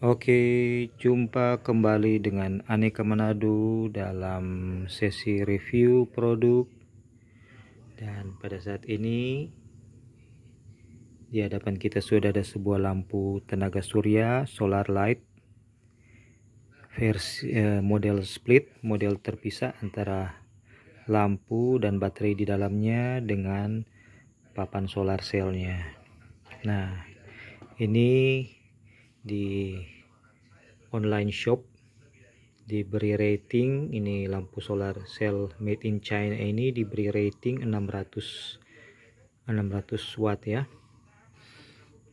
Oke, jumpa kembali dengan Aneka Manado dalam sesi review produk. Dan pada saat ini di hadapan kita sudah ada sebuah lampu tenaga surya solar light versi model split, model terpisah antara lampu dan baterai di dalamnya dengan papan solar cell-nya. Nah, ini di online shop diberi rating, ini lampu solar cell made in China ini diberi rating 600 watt ya,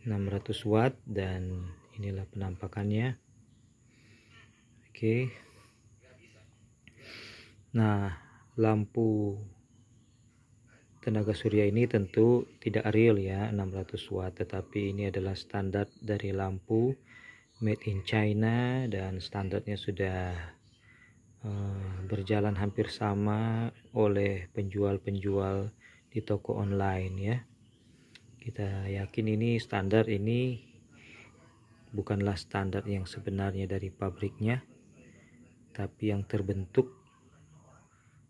600 watt, dan inilah penampakannya. Oke. Nah, lampu tenaga surya ini tentu tidak real ya 600 watt, tetapi ini adalah standar dari lampu made in China dan standarnya sudah berjalan hampir sama oleh penjual-penjual di toko online ya. Kita yakin ini standar ini bukanlah standar yang sebenarnya dari pabriknya, tapi yang terbentuk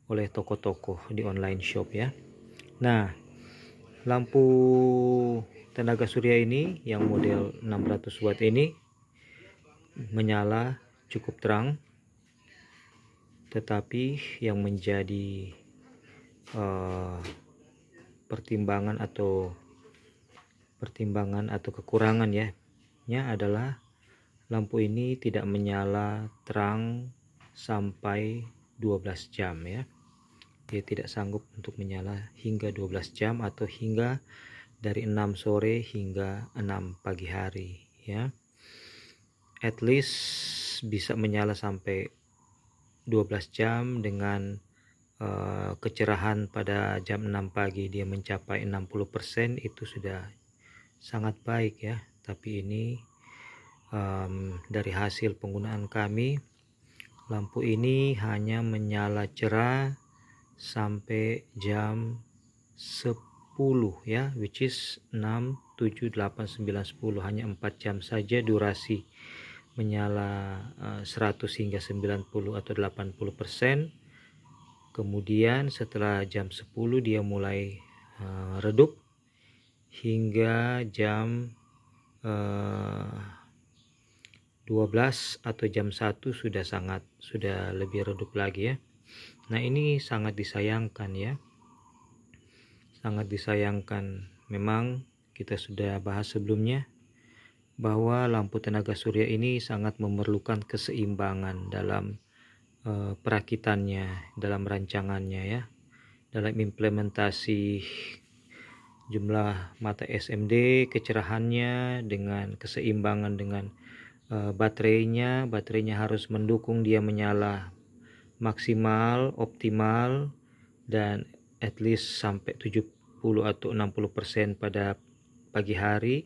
oleh toko-toko di online shop ya. Nah, lampu tenaga surya ini yang model 600 watt ini menyala cukup terang, tetapi yang menjadi pertimbangan atau kekurangan ya adalah lampu ini tidak menyala terang sampai 12 jam ya. Dia tidak sanggup untuk menyala hingga 12 jam atau hingga dari 6 sore hingga 6 pagi hari ya. At least bisa menyala sampai 12 jam dengan kecerahan pada jam 6 pagi dia mencapai 60%, itu sudah sangat baik ya. Tapi ini dari hasil penggunaan kami, lampu ini hanya menyala cerah sampai jam 10 ya, which is 6, 7, 8, 9, 10, hanya 4 jam saja durasi menyala 100 hingga 90 atau 80%. Kemudian setelah jam 10 dia mulai redup hingga jam 12 atau jam 1 sudah lebih redup lagi ya. Nah, ini sangat disayangkan ya. Sangat disayangkan. Memang kita sudah bahas sebelumnya bahwa lampu tenaga surya ini sangat memerlukan keseimbangan dalam perakitannya, dalam rancangannya ya, dalam implementasi jumlah mata SMD, kecerahannya, dengan keseimbangan dengan baterainya harus mendukung dia menyala maksimal, optimal, dan at least sampai 70 atau 60% pada pagi hari.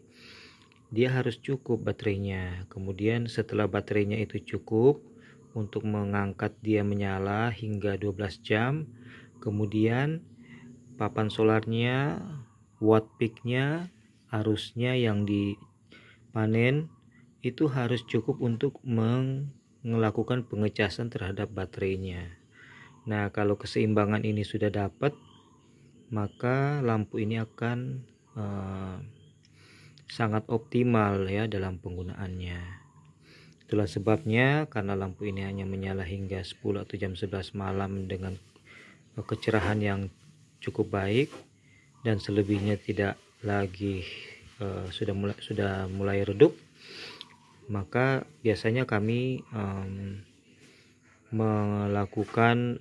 Dia harus cukup baterainya. Kemudian setelah baterainya itu cukup untuk mengangkat dia menyala hingga 12 jam, kemudian papan solarnya, watt peaknya, arusnya yang dipanen itu harus cukup untuk melakukan pengecasan terhadap baterainya. Nah, kalau keseimbangan ini sudah dapat, maka lampu ini akan sangat optimal ya dalam penggunaannya. Itulah sebabnya, karena lampu ini hanya menyala hingga 10 atau jam 11 malam dengan kecerahan yang cukup baik, dan selebihnya tidak lagi sudah mulai redup, maka biasanya kami melakukan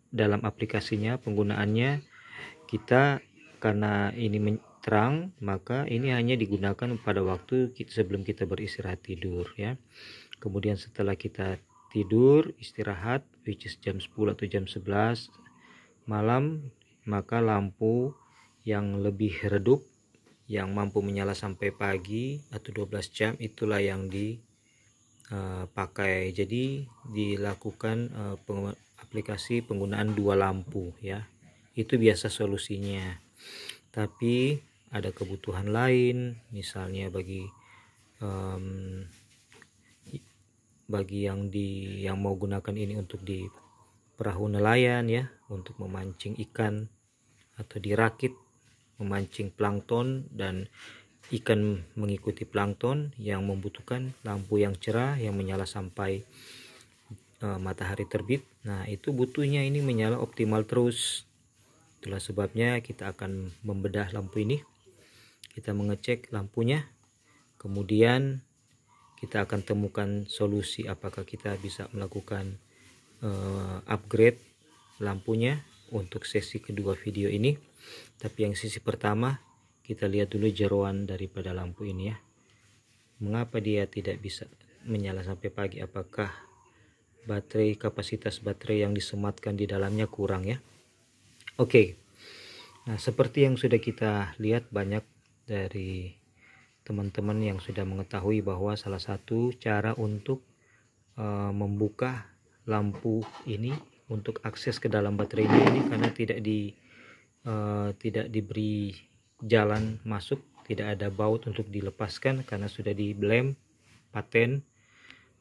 dalam aplikasinya, penggunaannya kita, karena ini terang, maka ini hanya digunakan pada waktu sebelum kita beristirahat tidur ya. Kemudian setelah kita tidur istirahat, which is jam 10 atau jam 11 malam, maka lampu yang lebih redup, yang mampu menyala sampai pagi atau 12 jam, itulah yang dipakai. Jadi dilakukan aplikasi penggunaan 2 lampu ya. Itu biasa solusinya. Tapi ada kebutuhan lain, misalnya bagi bagi yang mau gunakan ini untuk di perahu nelayan ya, untuk memancing ikan atau dirakit memancing plankton, dan ikan mengikuti plankton yang membutuhkan lampu yang cerah yang menyala sampai matahari terbit. Nah, itu butuhnya ini menyala optimal terus. Itulah sebabnya kita akan membedah lampu ini. Kita mengecek lampunya, kemudian kita akan temukan solusi apakah kita bisa melakukan upgrade lampunya untuk sesi kedua video ini. Tapi yang sesi pertama kita lihat dulu jeroan daripada lampu ini ya. Mengapa dia tidak bisa menyala sampai pagi? Apakah kapasitas baterai yang disematkan di dalamnya kurang ya? Oke. Nah, seperti yang sudah kita lihat, banyak dari teman-teman yang sudah mengetahui bahwa salah satu cara untuk membuka lampu ini untuk akses ke dalam baterainya ini, karena tidak diberi jalan masuk, tidak ada baut untuk dilepaskan karena sudah di blem paten,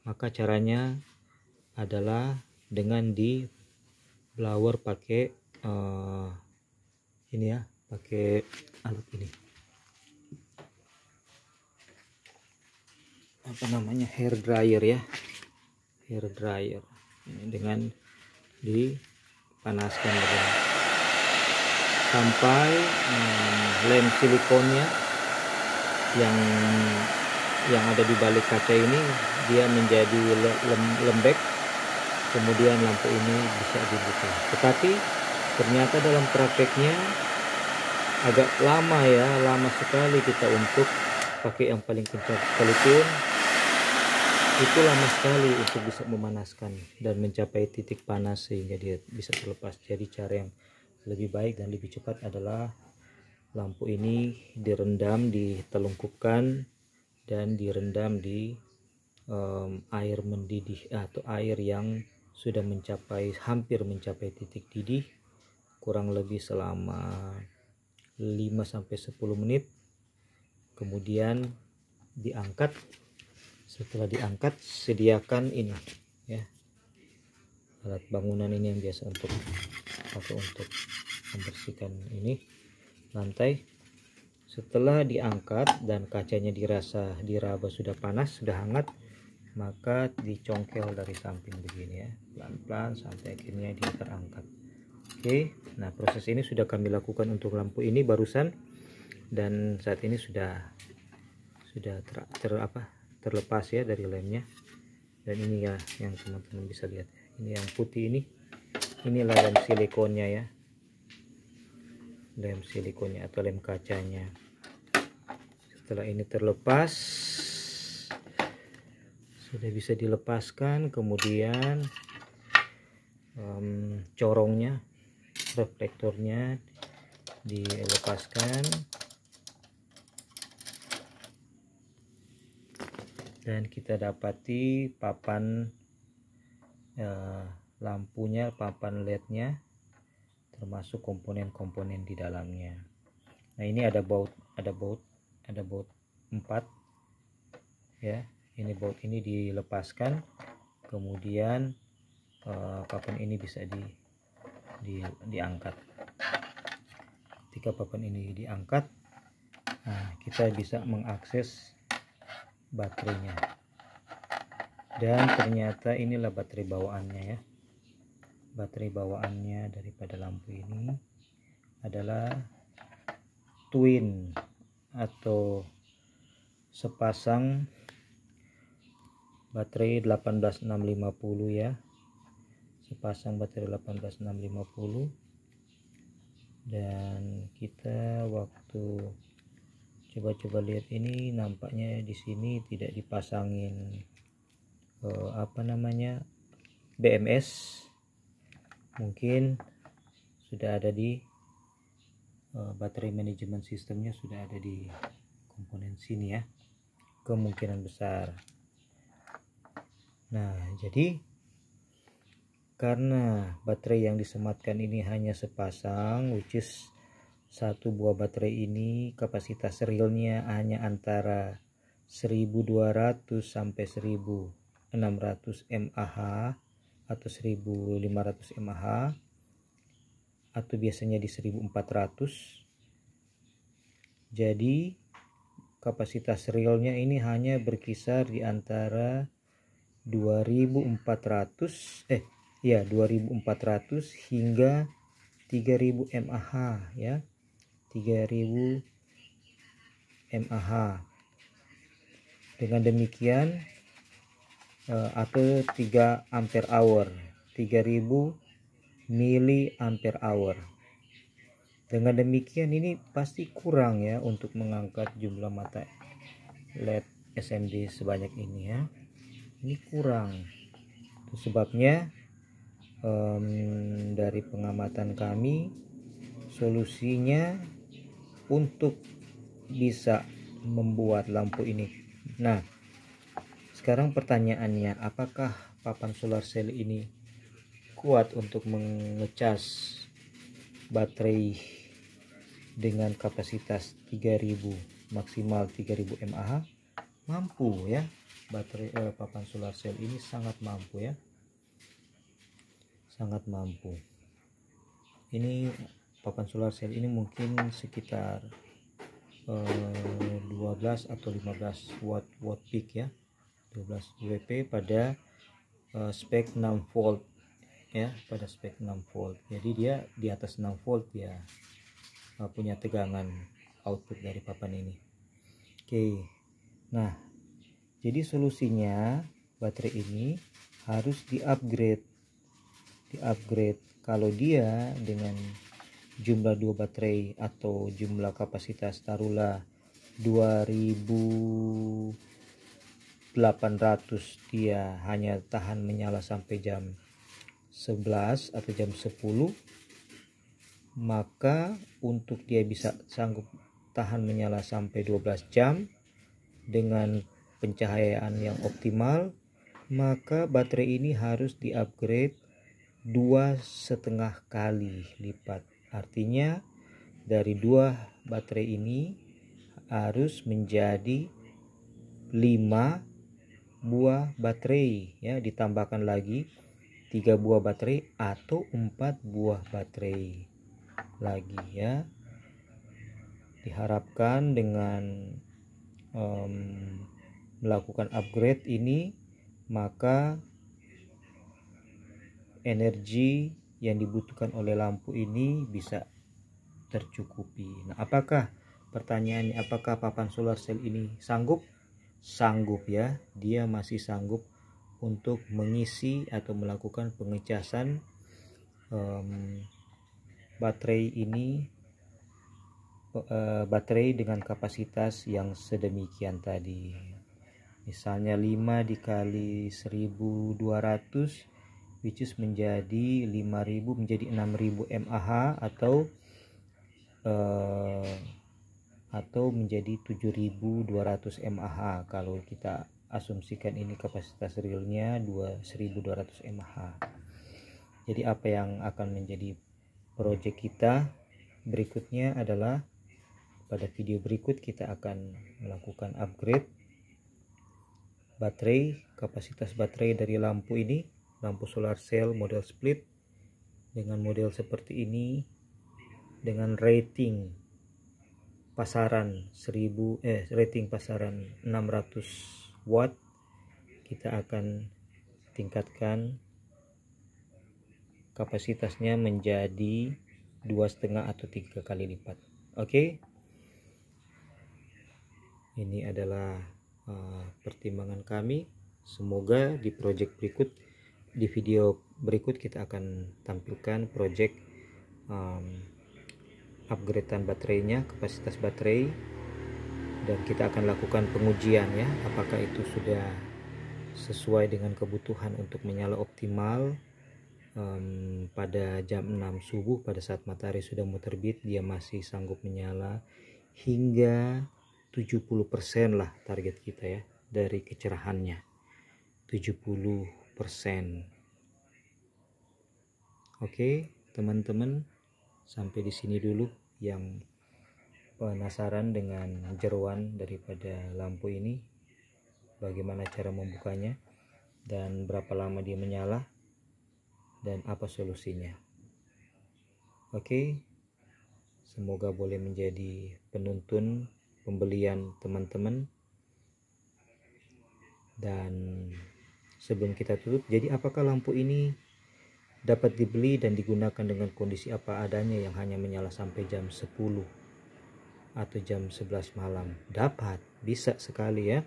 maka caranya adalah dengan di blower pakai ini ya, pakai alat ini apa namanya, hair dryer ya, hair dryer ini dengan dipanaskan begini sampai lem silikonnya yang ada di balik kaca ini dia menjadi lembek, kemudian lampu ini bisa dibuka. Tetapi ternyata dalam prakteknya agak lama ya, lama sekali kita untuk pakai yang paling kencang sekalipun itu lama sekali untuk bisa memanaskan dan mencapai titik panas sehingga dia bisa terlepas. Jadi cara yang lebih baik dan lebih cepat adalah lampu ini direndam, ditelungkupkan dan direndam di air mendidih atau air yang sudah hampir mencapai titik didih, kurang lebih selama 5-10 menit. Kemudian diangkat. Setelah diangkat, sediakan ini ya, alat bangunan ini yang biasa untuk membersihkan ini lantai. Setelah diangkat dan kacanya diraba sudah panas, sudah hangat, maka dicongkel dari samping begini ya, pelan-pelan sampai akhirnya dia terangkat. Oke, nah proses ini sudah kami lakukan untuk lampu ini barusan, dan saat ini sudah terlepas ya dari lemnya. Dan ini ya yang teman-teman bisa lihat, ini yang putih inilah lem silikonnya ya, lem silikonnya atau lem kacanya. Setelah ini terlepas, sudah bisa dilepaskan, kemudian corongnya, reflektornya dilepaskan, dan kita dapati papan lampunya, papan LED-nya, termasuk komponen-komponen di dalamnya. Nah, ini ada baut 4 ya. Ini baut ini dilepaskan, kemudian papan ini bisa diangkat. Ketika papan ini diangkat, nah, kita bisa mengakses baterainya. Dan ternyata inilah baterai bawaannya ya. Baterai bawaannya daripada lampu ini adalah twin atau sepasang baterai 18650 ya, sepasang baterai 18650. Dan kita waktu coba lihat ini, nampaknya di sini tidak dipasangin BMS. Mungkin sudah ada di baterai manajemen sistemnya, sudah ada di komponen sini ya, kemungkinan besar. Nah, jadi karena baterai yang disematkan ini hanya sepasang, which is satu buah baterai ini kapasitas realnya hanya antara 1200 sampai 1600 mAh atau 1500 mAh, atau biasanya di 1400. Jadi kapasitas realnya ini hanya berkisar di antara 2400 hingga 3000 mAh ya. 3000 mAh. Dengan demikian atau 3 ampere hour, 3000 miliampere hour. Dengan demikian ini pasti kurang ya untuk mengangkat jumlah mata LED SMD sebanyak ini ya. Ini kurang. Itu sebabnya dari pengamatan kami, solusinya untuk bisa membuat lampu ini. Nah, sekarang pertanyaannya, apakah papan solar cell ini kuat untuk mengecas baterai dengan kapasitas 3000, maksimal 3000 mAh? Mampu ya. Baterai papan solar cell ini sangat mampu ya. Sangat mampu. Ini papan solar cell ini mungkin sekitar 12 atau 15 watt peak ya. 12 WP pada spek 6 volt ya, pada spek 6 volt. Jadi dia di atas 6 volt ya punya tegangan output dari papan ini. Oke. Nah, jadi solusinya baterai ini harus di-upgrade. Kalau dia dengan jumlah 2 baterai atau jumlah kapasitas taruhlah 2800, dia hanya tahan menyala sampai jam 11 atau jam 10, maka untuk dia bisa sanggup tahan menyala sampai 12 jam dengan pencahayaan yang optimal, maka baterai ini harus di-upgrade 2,5 kali lipat. Artinya dari 2 baterai ini harus menjadi 5 buah baterai ya, ditambahkan lagi 3 buah baterai atau 4 buah baterai lagi ya. Diharapkan dengan melakukan upgrade ini, maka energi yang dibutuhkan oleh lampu ini bisa tercukupi. Nah, pertanyaannya, apakah papan solar cell ini sanggup? Sanggup ya, dia masih sanggup untuk mengisi atau melakukan pengecasan baterai ini, baterai dengan kapasitas yang sedemikian tadi. Misalnya 5 dikali 1200, which is menjadi 5000 menjadi 6000 mAh atau menjadi 7200 mAh kalau kita asumsikan ini kapasitas realnya 1200 mAh. Jadi apa yang akan menjadi proyek kita berikutnya adalah pada video berikut kita akan melakukan upgrade baterai, kapasitas baterai dari lampu ini, lampu solar cell model split dengan model seperti ini, dengan rating pasaran 600 watt. Kita akan tingkatkan kapasitasnya menjadi 2,5 atau 3 kali lipat. Oke. Ini adalah pertimbangan kami. Semoga di project berikut, di video berikut kita akan tampilkan project upgradean baterainya, kapasitas baterai, dan kita akan lakukan pengujian ya, apakah itu sudah sesuai dengan kebutuhan untuk menyala optimal pada jam 6 subuh, pada saat matahari sudah mau terbit, dia masih sanggup menyala hingga 70% lah target kita ya, dari kecerahannya 70%. Oke teman-teman, sampai di sini dulu yang penasaran dengan jeroan daripada lampu ini. bagaimana cara membukanya dan berapa lama dia menyala dan apa solusinya. Oke, semoga boleh menjadi penuntun pembelian teman-teman. Dan sebelum kita tutup, jadi apakah lampu ini dapat dibeli dan digunakan dengan kondisi apa adanya yang hanya menyala sampai jam 10 atau jam 11 malam? Dapat, bisa sekali ya.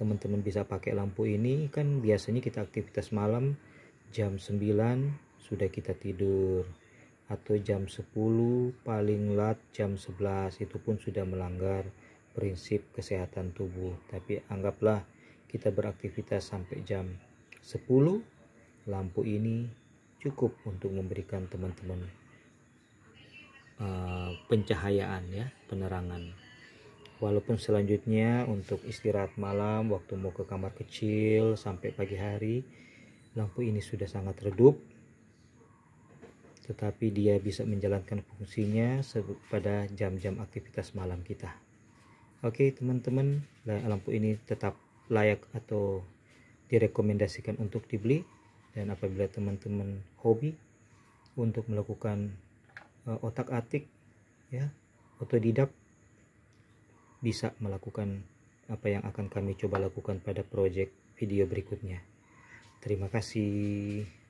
Teman-teman bisa pakai lampu ini, kan biasanya kita aktivitas malam jam 9 sudah kita tidur, atau jam 10 paling lat jam 11, itu pun sudah melanggar prinsip kesehatan tubuh. Tapi anggaplah kita beraktivitas sampai jam 10, lampu ini cukup untuk memberikan teman-teman pencahayaan ya, penerangan. Walaupun selanjutnya untuk istirahat malam, waktu mau ke kamar kecil sampai pagi hari, lampu ini sudah sangat redup, tetapi dia bisa menjalankan fungsinya pada jam-jam aktivitas malam kita. Oke teman-teman, lampu ini tetap layak atau direkomendasikan untuk dibeli. Dan apabila teman-teman hobi untuk melakukan otak-atik ya, otodidak, bisa melakukan apa yang akan kami coba lakukan pada proyek video berikutnya. Terima kasih.